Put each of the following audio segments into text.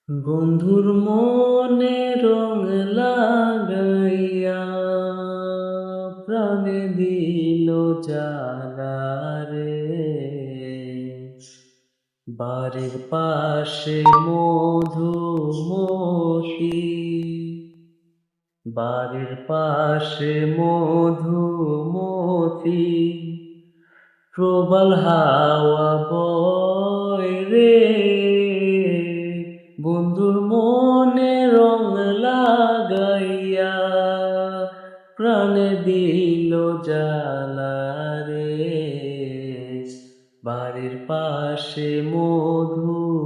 বন্ধুর মনে রং লাগাইয়া প্রাণে দিল জ্বালা রে। বাড়ির পাশে মধুমতি, বাড়ির পাশে মধুমতি, প্রবল হাওয়া বয় রে। বন্ধুর মনে রং লাগাইয়া প্রাণে দিল জ্বালা রে। বাড়ির পাশে মধুমতি,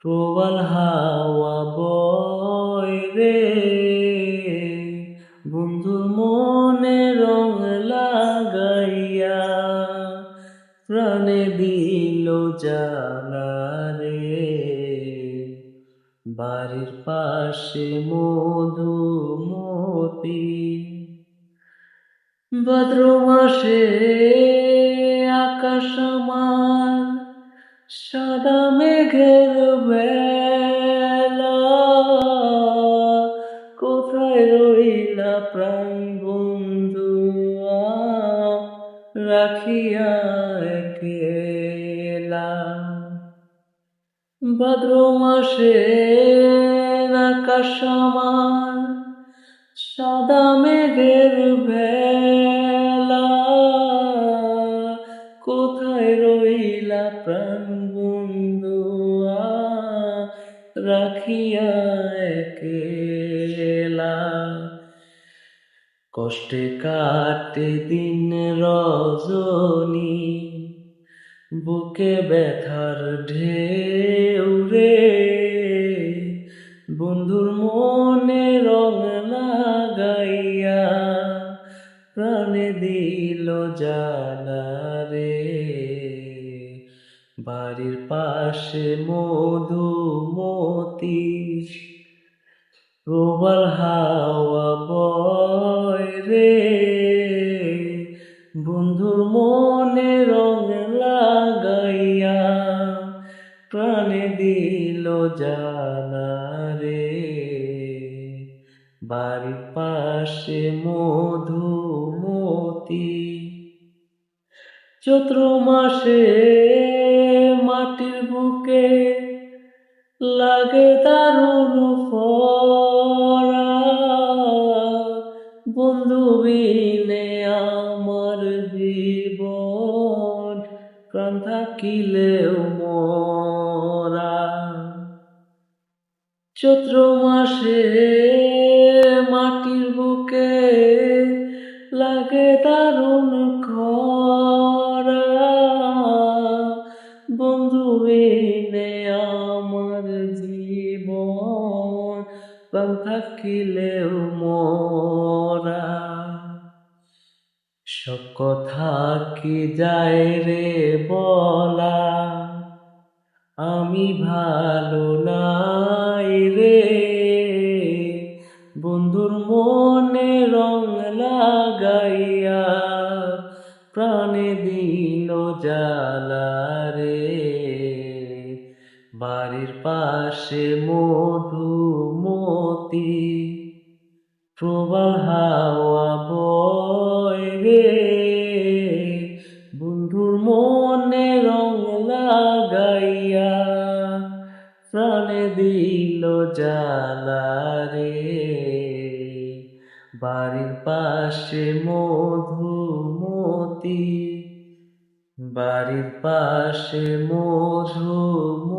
প্রবল হাওয়া বয় রে। বন্ধুর মনে রং লাগাইয়া প্রাণে দিল জ্বালা রে। বাড়ির পাশে মধুমতি, ভাদ্র মাসে আকাশ আমার সাদা মেঘের বেলা। কোথায় রইলা প্রাণ বন্ধু রাখিয়া একলা। ভাদ্র মাসে আকাশ আমার সাদা মেঘের ভেলা। কোথায় রইলা প্রাণ বন্ধু রাখিয়া একলা। কষ্টে কাটে দিন রজনী, বুকে ব্যথার ঢেউ রে। বন্ধুর মনে রং লাগাইয়া প্রাণে দিল জ্বালা রে। বাড়ির পাশে মধুমতি, প্রবল হাওয়া বয় রে। বন্ধুর মনে রং লাগাইয়া প্রাণে দিল জ্বালা রে। বাড়ির পাশে মধুমতি, চৈত্র মাসে মাটির বুকে লাগে দারুণ খরা। বন্ধু বিনে আমার জীবন প্রাণ থাকিলেও মরা। চৈত্র মাসে মাটির বুকে লাগে দারুণ খরা। বন্ধু বিনে আমার জীবন প্রাণ থাকিলেও মরা। সব কথা কি যায় রে বলা, আমি ভালো নাই রে। বন্ধুর মনে রং লাগাইয়া প্রাণে দিল জ্বালা রে। বাড়ির পাশে মধুমতি, প্রবল হাওয়া বয় রে। বন্ধুর মনে রং লাগাইয়া প্রাণে দিল জ্বালা রে। বাড়ির পাশে মধুমতি, বাড়ির পাশে মধুমতি।